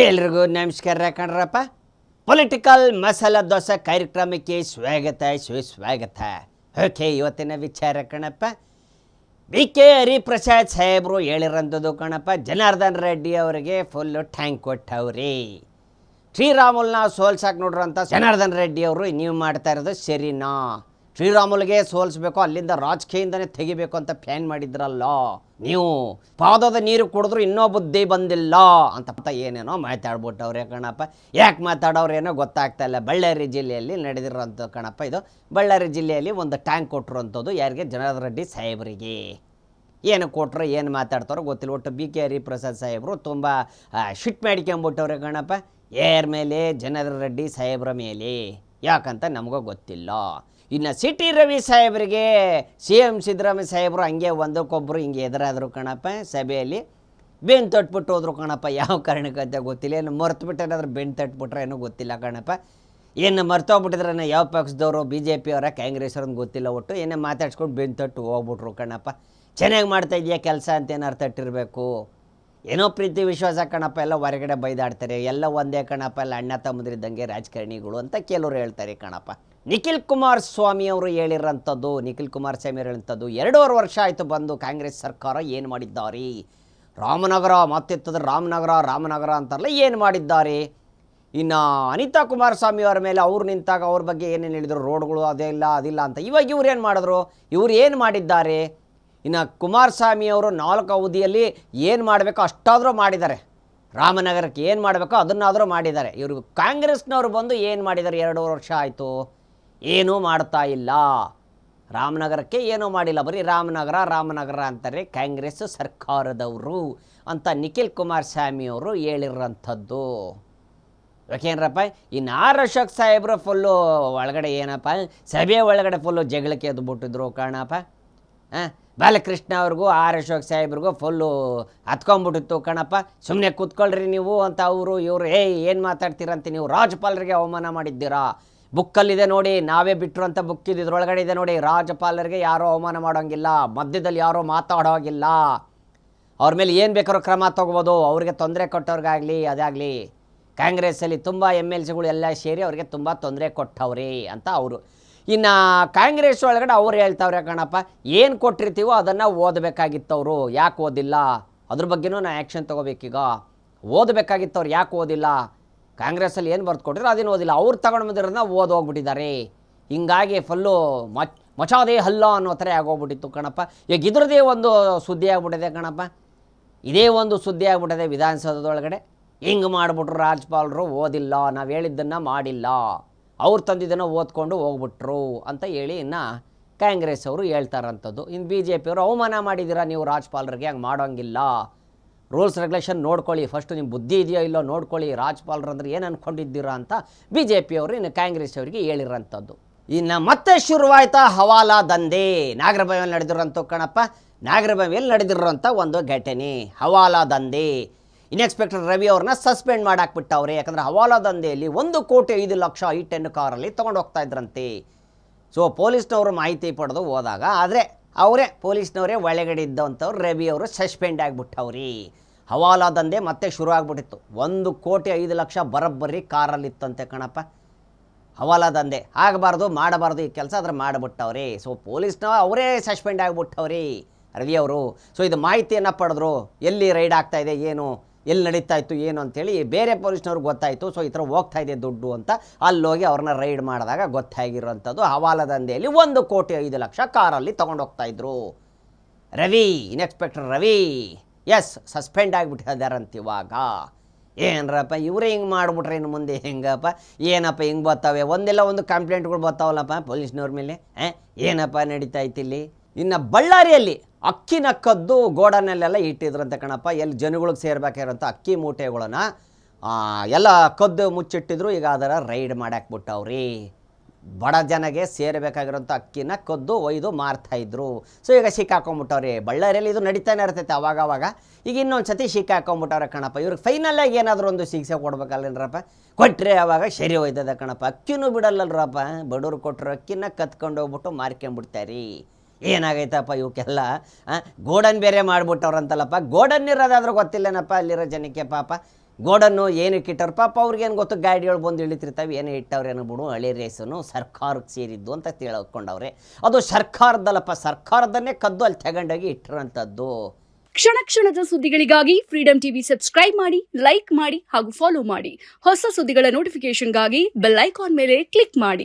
ಎಲ್ರಿಗೂ ನಮಸ್ಕಾರ ಕಣ್ರಪ್ಪ. ಪೊಲಿಟಿಕಲ್ ಮಸಾಲ ದೋಸೆ ಕಾರ್ಯಕ್ರಮಕ್ಕೆ ಸುಸ್ವಾಗತ. ಓಕೆ, ಇವತ್ತಿನ ವಿಚಾರ ಕಣಪ್ಪ, ಬಿ ಕೆ ಹರಿಪ್ರಸಾದ್ ಸಾಹೇಬರು ಹೇಳಿರೋಂಥದ್ದು ಕಣಪ್ಪ. ಜನಾರ್ದನ್ ರೆಡ್ಡಿ ಅವರಿಗೆ ಫುಲ್ಲು ಟ್ಯಾಂಕ್ ಕೊಟ್ಟವ್ರಿ. ಶ್ರೀರಾಮುಲ್ನ ಸೋಲ್ಸಕ್ಕೆ ನೋಡ್ರಂಥ ಜನಾರ್ದನ್ ರೆಡ್ಡಿ ಅವರು ನೀವು ಮಾಡ್ತಾ ಇರೋದು ಸರಿನಾ? ಶ್ರೀರಾಮುಲ್ಗೆ ಸೋಲಿಸ್ಬೇಕು, ಅಲ್ಲಿಂದ ರಾಜಕೀಯದಿಂದನೇ ತೆಗಿಬೇಕು ಅಂತ ಪ್ಲ್ಯಾನ್ ಮಾಡಿದ್ರಲ್ಲ ನೀವು. ಪಾದದ ನೀರು ಕುಡಿದ್ರು ಇನ್ನೂ ಬುದ್ಧಿ ಬಂದಿಲ್ಲ ಅಂತ ಏನೇನೋ ಮಾತಾಡ್ಬಿಟ್ಟವ್ರೆ ಕಣಪ್ಪ. ಯಾಕೆ ಮಾತಾಡೋರೇನೋ ಗೊತ್ತಾಗ್ತಾ ಇಲ್ಲ. ಬಳ್ಳಾರಿ ಜಿಲ್ಲೆಯಲ್ಲಿ ನಡೆದಿರೋಂಥ ಕಣಪ್ಪ ಇದು. ಬಳ್ಳಾರಿ ಜಿಲ್ಲೆಯಲ್ಲಿ ಒಂದು ಟ್ಯಾಂಕ್ ಕೊಟ್ಟಿರೋಂಥದ್ದು ಯಾರಿಗೆ? ಜನಾರ್ದನ್ ರೆಡ್ಡಿ ಸಾಹೇಬರಿಗೆ. ಏನು ಕೊಟ್ಟರು, ಏನು ಮಾತಾಡ್ತಾರೋ ಗೊತ್ತಿಲ್ಲ. ಒಟ್ಟು ಬಿ ಕೆ ಹರಿಪ್ರಸಾದ್ ಸಾಹೇಬರು ತುಂಬ ಶಿಟ್ ಮಾಡ್ಕೊಂಬಿಟ್ಟವ್ರೆ ಕಣಪ್ಪ. ಯಾರ ಮೇಲೆ? ಜನಾರ್ದನ್ ರೆಡ್ಡಿ ಸಾಹೇಬ್ರ ಮೇಲೆ. ಯಾಕಂತ ನಮಗೂ ಗೊತ್ತಿಲ್ಲ. ಇನ್ನು ಸಿ ಟಿ ರವಿ ಸಾಹೇಬರಿಗೆ ಸಿ ಎಂ ಸಿದ್ದರಾಮಯ್ಯ ಸಾಹೇಬರು ಹಂಗೆ ಒಂದಕ್ಕೊಬ್ಬರು ಹಿಂಗೆ ಎದುರಾದರು ಕಣಪ್ಪ. ಸಭೆಯಲ್ಲಿ ಬೆನ್ನು ತಟ್ಬಿಟ್ಟು ಹೋದ್ರು ಕಣಪ್ಪ. ಯಾವ ಕಾರಣಕ್ಕಂತ ಗೊತ್ತಿಲ್ಲ. ಏನು ಮರ್ತುಬಿಟ್ಟು ಏನಾದರೂ ಬೆನ್ನು ತಟ್ಬಿಟ್ರೆ ಏನೋ ಗೊತ್ತಿಲ್ಲ ಕಣಪ್ಪ. ಏನು ಮರ್ತೋಗ್ಬಿಟ್ಟಿದ್ರೆ ಯಾವ ಪಕ್ಷದವರು, ಬಿ ಜೆ ಪಿಯವರ, ಕಾಂಗ್ರೆಸ್ ಅವ್ರನ್ನ ಗೊತ್ತಿಲ್ಲ. ಒಟ್ಟು ಏನೇ ಮಾತಾಡ್ಸ್ಕೊಂಡು ಬೆನ್ನು ತಟ್ಟು ಹೋಗ್ಬಿಟ್ರು ಕಣಪ್ಪ. ಚೆನ್ನಾಗಿ ಮಾಡ್ತಾ ಇದೆಯಾ ಕೆಲಸ ಅಂತ ಏನಾರು ತಟ್ಟಿರಬೇಕು. ಏನೋ ಪ್ರೀತಿ ವಿಶ್ವಾಸ ಕಣಪ್ಪ, ಎಲ್ಲ ಹೊರಗಡೆ ಬೈದಾಡ್ತಾರೆ. ಎಲ್ಲ ಒಂದೇ ಕಣಪ್ಪ, ಎಲ್ಲ ಅಣ್ಣ ತಮ್ಮದ್ರಿದ್ದಂಗೆ ರಾಜಕಾರಣಿಗಳು ಅಂತ ಕೆಲವರು ಹೇಳ್ತಾರೆ ಕಣಪ್ಪ. ನಿಖಿಲ್ ಕುಮಾರಸ್ವಾಮಿ ಅವರು ಹೇಳಿರೋಂಥದ್ದು, ನಿಖಿಲ್ ಕುಮಾರಸ್ವಾಮಿ ಹೇಳೋಂಥದ್ದು 2.5 ವರ್ಷ ಆಯಿತು ಬಂದು ಕಾಂಗ್ರೆಸ್ ಸರ್ಕಾರ ಏನು ಮಾಡಿದ್ದಾರೆ? ರಾಮನಗರ ಮತ್ತಿತ್ತದ ರಾಮನಗರ ಅಂತಾರಲ್ಲ, ಏನು ಮಾಡಿದ್ದಾರೆ? ಇನ್ನು ಅನಿತಾ ಕುಮಾರಸ್ವಾಮಿ ಅವರ ಮೇಲೆ ಅವ್ರು ನಿಂತಾಗ ಅವ್ರ ಬಗ್ಗೆ ಏನೇನು ಹೇಳಿದರು? ರೋಡ್ಗಳು ಅದಿಲ್ಲ ಅಂತ. ಇವಾಗ ಇವ್ರು ಏನು ಮಾಡಿದ್ರು? ಇವ್ರು ಏನು ಮಾಡಿದ್ದಾರೆ? ಇನ್ನು ಕುಮಾರಸ್ವಾಮಿ ಅವರು 4 ಅವಧಿಯಲ್ಲಿ ಏನು ಮಾಡಬೇಕೋ ಅಷ್ಟಾದರೂ ಮಾಡಿದ್ದಾರೆ. ರಾಮನಗರಕ್ಕೆ ಏನು ಮಾಡಬೇಕೋ ಅದನ್ನಾದರೂ ಮಾಡಿದ್ದಾರೆ. ಇವರು ಕಾಂಗ್ರೆಸ್ನವರು ಬಂದು ಏನು ಮಾಡಿದ್ದಾರೆ? 2 ವರ್ಷ ಆಯಿತು, ಏನೂ ಮಾಡ್ತಾ ಇಲ್ಲ. ರಾಮನಗರಕ್ಕೆ ಏನೂ ಮಾಡಿಲ್ಲ, ಬರೀ ರಾಮನಗರ ಅಂತಾರೆ ಕಾಂಗ್ರೆಸ್ ಸರ್ಕಾರದವರು ಅಂತ ನಿಖಿಲ್ ಕುಮಾರಸ್ವಾಮಿ ಅವರು ಹೇಳಿರೋಂಥದ್ದು. ಯಾಕೇನ್ರಪ್ಪ, ಇನ್ನು ಆರ್ ಅಶೋಕ್ ಸಾಹೇಬರು ಫುಲ್ಲು ಒಳಗಡೆ ಏನಪ್ಪ, ಸಭೆ ಒಳಗಡೆ ಫುಲ್ಲು ಜಗಳಕ್ಕೆ ಎದ್ಬಿಟ್ಟಿದ್ರು ಕಣಪ್ಪ. ಬಾಲಕೃಷ್ಣ ಅವ್ರಿಗೂ ಆರ್ ಅಶೋಕ್ ಸಾಹೇಬ್ರಿಗೂ ಫುಲ್ಲು ಹತ್ಕೊಂಡ್ಬಿಟ್ಟಿತ್ತು ಕಣಪ್ಪ. ಸುಮ್ಮನೆ ಕೂತ್ಕೊಳ್ರಿ ನೀವು ಅಂತ ಅವರು ಇವರು ಏನು ಮಾತಾಡ್ತೀರಂತ, ನೀವು ರಾಜ್ಯಪಾಲರಿಗೆ ಅವಮಾನ ಮಾಡಿದ್ದೀರಾ. ಬುಕ್ಕಲ್ಲಿದೆ ನೋಡಿ, ನಾವೇ ಬಿಟ್ಟರು ಅಂತ ಬುಕ್ ಇದ್ರೊಳಗಡೆ ಇದೆ ನೋಡಿ. ರಾಜ್ಯಪಾಲರಿಗೆ ಯಾರೂ ಅವಮಾನ ಮಾಡೋಂಗಿಲ್ಲ, ಮಧ್ಯದಲ್ಲಿ ಯಾರೂ ಮಾತಾಡೋಗಿಲ್ಲ. ಅವ್ರ ಮೇಲೆ ಏನು ಬೇಕಾದ್ರೂ ಕ್ರಮ ತೊಗೋಬೋದು. ಅವ್ರಿಗೆ ತೊಂದರೆ ಕೊಟ್ಟವ್ರಿಗಾಗಲಿ ಅದಾಗಲಿ. ಕಾಂಗ್ರೆಸ್ಸಲ್ಲಿ ತುಂಬ MLCಗಳು ಎಲ್ಲ ಸೇರಿ ಅವ್ರಿಗೆ ತುಂಬ ತೊಂದರೆ ಕೊಟ್ಟವ್ರಿ ಅಂತ ಅವರು. ಇನ್ನು ಕಾಂಗ್ರೆಸ್ ಒಳಗಡೆ ಅವ್ರು ಹೇಳ್ತಾವ್ರೆ ಕಣಪ್ಪ, ಏನು ಕೊಟ್ಟಿರ್ತೀವೋ ಅದನ್ನು ಓದಬೇಕಾಗಿತ್ತವರು, ಯಾಕೆ ಓದಿಲ್ಲ? ಅದ್ರ ಬಗ್ಗೆನೂ ನಾವು ಆ್ಯಕ್ಷನ್ ತೊಗೋಬೇಕೀಗ. ಓದಬೇಕಾಗಿತ್ತವ್ರು, ಯಾಕೆ ಓದಿಲ್ಲ? ಕಾಂಗ್ರೆಸ್ಸಲ್ಲಿ ಏನು ಬರ್ದು ಕೊಟ್ಟಿದ್ರು ಅದನ್ನು ಓದಿಲ್ಲ. ಅವ್ರು ತಗೊಂಡು ಬಂದಿರೋದನ್ನ ಓದೋಗ್ಬಿಟ್ಟಿದ್ದಾರೆ. ಹಿಂಗಾಗಿ ಫುಲ್ಲು ಮಚಾದೇ ಹಲ್ಲ ಅನ್ನೋ ಥರ ಆಗೋಗ್ಬಿಟ್ಟಿತ್ತು ಕಣಪ್ಪ. ಈಗ ಇದ್ರದ್ದೇ ಒಂದು ಸುದ್ದಿ ಆಗ್ಬಿಟ್ಟಿದೆ ಕಣಪ್ಪ. ಇದೇ ಒಂದು ಸುದ್ದಿ ಆಗ್ಬಿಟ್ಟಿದೆ ವಿಧಾನಸೌಧದೊಳಗಡೆ. ಹಿಂಗೆ ಮಾಡಿಬಿಟ್ರು ರಾಜ್ಯಪಾಲರು, ಓದಿಲ್ಲ, ನಾವು ಹೇಳಿದ್ದನ್ನು ಮಾಡಿಲ್ಲ, ಅವ್ರು ತಂದಿದ್ದನ್ನು ಓದ್ಕೊಂಡು ಹೋಗ್ಬಿಟ್ರು ಅಂತ ಹೇಳಿ ಇನ್ನು ಕಾಂಗ್ರೆಸ್ ಅವರು ಹೇಳ್ತಾರಂಥದ್ದು. ಇನ್ನು ಬಿ ಜೆ ಪಿಯವರು ಅವಮಾನ ಮಾಡಿದ್ದೀರಾ ನೀವು ರಾಜ್ಯಪಾಲರಿಗೆ, ಹಂಗೆ ಮಾಡೋಂಗಿಲ್ಲ, ರೂಲ್ಸ್ ರೆಗ್ಯುಲೇಷನ್ ನೋಡ್ಕೊಳ್ಳಿ, ಫಸ್ಟು ನಿಮ್ಮ ಬುದ್ಧಿ ಇದೆಯೋ ಇಲ್ಲೋ ನೋಡ್ಕೊಳ್ಳಿ, ರಾಜ್ಯಪಾಲರು ಅಂದರೆ ಏನು ಅಂದ್ಕೊಂಡಿದ್ದೀರಾ ಅಂತ ಬಿ ಜೆ ಪಿಯವರು ಇನ್ನು ಕಾಂಗ್ರೆಸ್ ಅವರಿಗೆ ಹೇಳಿರೋಂಥದ್ದು. ಇನ್ನು ಮತ್ತೆ ಶುರುವಾಯ್ತಾ ಹವಾಲಾ ದಂಧೆ. ನಾಗರಬಾವಿಯಲ್ಲಿ ನಡೆದಿರೋಂಥ ಕಣಪ್ಪ, ನಾಗರಬಾವಿಯಲ್ಲಿ ನಡೆದಿರೋಂಥ ಒಂದು ಘಟನೆ ಹವಾಲಾ ದಂಧೆ. ಇನ್ಸ್ಪೆಕ್ಟರ್ ರವಿ ಅವ್ರನ್ನ ಸಸ್ಪೆಂಡ್ ಮಾಡಾಕ್ಬಿಟ್ಟವ್ರೆ. ಯಾಕಂದರೆ ಹವಾಲಾ ದಂಧೆಯಲ್ಲಿ 1,05,00,000 I-10 ಕಾರಲ್ಲಿ ತೊಗೊಂಡು ಹೋಗ್ತಾ ಇದ್ರಂತೆ. ಸೊ ಪೊಲೀಸ್ನವರು ಮಾಹಿತಿ ಪಡೆದು ಹೋದಾಗ, ಆದರೆ ಅವರೇ ಪೊಲೀಸ್ನವರೇ ಒಳಗಡೆ ಇದ್ದಂಥವ್ರು ರವಿ ಅವರು ಸಸ್ಪೆಂಡ್ ಆಗಿಬಿಟ್ಟವ್ರಿ. ಹವಾಲಾ ದಂಧೆ ಮತ್ತೆ ಶುರು ಆಗಿಬಿಟ್ಟಿತ್ತು. 1,05,00,000 ಬರೋಬ್ಬರಿ ಕಾರಲ್ಲಿತ್ತಂತೆ ಕಣಪ್ಪ. ಹವಾಲಾ ದಂಧೆ ಆಗಬಾರ್ದು, ಮಾಡಬಾರ್ದು ಈ ಕೆಲಸ, ಆದರೆ ಮಾಡಿಬಿಟ್ಟವ್ರಿ. ಸೊ ಪೊಲೀಸ್ನವ ಅವರೇ ಸಸ್ಪೆಂಡ್ ಆಗಿಬಿಟ್ಟವ್ರಿ ರವಿ ಅವರು. ಸೊ ಇದು ಮಾಹಿತಿಯನ್ನು ಪಡೆದ್ರು, ಎಲ್ಲಿ ರೈಡ್ ಆಗ್ತಾಯಿದೆ, ಏನು ಎಲ್ಲಿ ನಡೀತಾ ಇತ್ತು ಏನು ಅಂಥೇಳಿ ಬೇರೆ ಪೊಲೀಸ್ನವ್ರಿಗೆ ಗೊತ್ತಾಯಿತು. ಸೊ ಈ ಥರ ಹೋಗ್ತಾ ಇದೆ ದುಡ್ಡು ಅಂತ ಅಲ್ಲೋಗಿ ಅವ್ರನ್ನ ರೈಡ್ ಮಾಡಿದಾಗ ಗೊತ್ತಾಗಿರೋಂಥದ್ದು ಹವಾಲಾ ದಂಧೆಯಲ್ಲಿ 1,05,00,000 ಕಾರಲ್ಲಿ ತೊಗೊಂಡು ಹೋಗ್ತಾಯಿದ್ರು. ರವಿ, ಇನ್ಸ್ಪೆಕ್ಟರ್ ರವಿ ಸಸ್ಪೆಂಡ್ ಆಗಿಬಿಟ್ಟಿದ್ದಾರಂತ ಇವಾಗ. ಏನರಪ್ಪ ಇವರೇ ಹಿಂಗೆ ಮಾಡಿಬಿಟ್ರೆ ಇನ್ನು ಮುಂದೆ ಹೆಂಗಪ್ಪ? ಏನಪ್ಪ ಹಿಂಗೆ ಬರ್ತಾವೆ? ಒಂದೆಲ್ಲ ಒಂದು ಕಂಪ್ಲೇಂಟ್ಗಳು ಬರ್ತಾವಲ್ಲಪ್ಪ ಪೊಲೀಸ್ನವ್ರ ಮೇಲೆ. ಏನಪ್ಪ ನಡೀತಾ ಇತ್ತಿಲ್ಲಿ? ಇನ್ನು ಬಳ್ಳಾರಿಯಲ್ಲಿ ಅಕ್ಕಿನ ಕದ್ದು ಗೋಡನಲ್ಲೆಲ್ಲ ಇಟ್ಟಿದ್ರಂತೆ ಕಣಪ್ಪ. ಎಲ್ಲಿ ಜನಗಳಿಗೆ ಸೇರ್ಬೇಕಾಗಿರೋಂಥ ಅಕ್ಕಿ ಮೂಟೆಗಳನ್ನು ಎಲ್ಲ ಕದ್ದು ಮುಚ್ಚಿಟ್ಟಿದ್ರು. ಈಗ ಅದರ ರೈಡ್ ಮಾಡಾಕ್ಬಿಟ್ಟವ್ರಿ. ಬಡ ಜನಗೆ ಸೇರಬೇಕಾಗಿರೋಂಥ ಅಕ್ಕಿನ ಕದ್ದು ಒಯ್ದು ಮಾರ್ತಾಯಿದ್ರು. ಸೊ ಈಗ ಸಿಕ್ಕಾಕೊಂಬಿಟ್ಟವ್ರಿ. ಬಳ್ಳಾರಿಯಲ್ಲಿ ಇದು ನಡೀತಾನೆ ಇರ್ತೈತೆ ಅವಾಗವಾಗ. ಈಗ ಇನ್ನೊಂದು ಸತಿ ಸಿಕ್ಕಾಕೊಂಬಿಟ್ಟವ್ರೆ ಕಣಪ್ಪ. ಇವ್ರಿಗೆ ಫೈನಲಾಗಿ ಏನಾದರೂ ಒಂದು ಶಿಕ್ಷೆ ಕೊಡ್ಬೇಕಲ್ಲೇನ್ರಪ್ಪ? ಕೊಟ್ಟರೆ ಅವಾಗ ಸರಿ ಹೋಯ್ತದೆ ಕಣಪ್ಪ. ಅಕ್ಕಿನೂ ಬಿಡಲ್ಲಲ್ರಪ್ಪ. ಬಡವ್ರು ಕೊಟ್ಟರು ಅಕ್ಕಿನ ಕತ್ಕೊಂಡು ಹೋಗ್ಬಿಟ್ಟು ಮಾರ್ಕೊಂಬಿಡ್ತಾರೆ. ಏನಾಗೈತಪ್ಪ ಇವಕ್ಕೆಲ್ಲ? ಗೋಡನ್ ಬೇರೆ ಮಾಡಿಬಿಟ್ಟವ್ರಂತಲ್ಲಪ್ಪ. ಗೋಡನ್ ಇರೋದಾದ್ರೂ ಗೊತ್ತಿಲ್ಲನಪ್ಪ ಅಲ್ಲಿರೋ ಜನಕ್ಕೆ ಪಾಪ. ಗೋಡನ್ನು ಏನಕ್ಕೆ ಇಟ್ಟವ್ರು ಪಾಪ ಅವ್ರಿಗೇನು ಗೊತ್ತು, ಗಾಡಿಗಳು ಬಂದು ಇಳಿತಿರ್ತಾವೆ, ಏನು ಇಟ್ಟವ್ರೇನು ಬಿಡು, ಹಳೆ ರೇಸನು ಸರ್ಕಾರಕ್ಕೆ ಸೇರಿದ್ದು ಅಂತ ತಿಳ್ಕೊಂಡವ್ರೆ. ಅದು ಸರ್ಕಾರದಲ್ಲಪ್ಪ, ಸರ್ಕಾರದನ್ನೇ ಕದ್ದು ಅಲ್ಲಿ ತಗೊಂಡೋಗಿ ಇಟ್ಟಿರೋಂಥದ್ದು. ಕ್ಷಣ ಕ್ಷಣದ ಸುದ್ದಿಗಳಿಗಾಗಿ ಫ್ರೀಡಂ ಟಿವಿ ಸಬ್ಸ್ಕ್ರೈಬ್ ಮಾಡಿ, ಲೈಕ್ ಮಾಡಿ ಹಾಗೂ ಫಾಲೋ ಮಾಡಿ. ಹೊಸ ಸುದ್ದಿಗಳ ನೋಟಿಫಿಕೇಶನ್ಗಾಗಿ ಬೆಲ್ ಐಕಾನ್ ಮೇಲೆ ಕ್ಲಿಕ್ ಮಾಡಿ.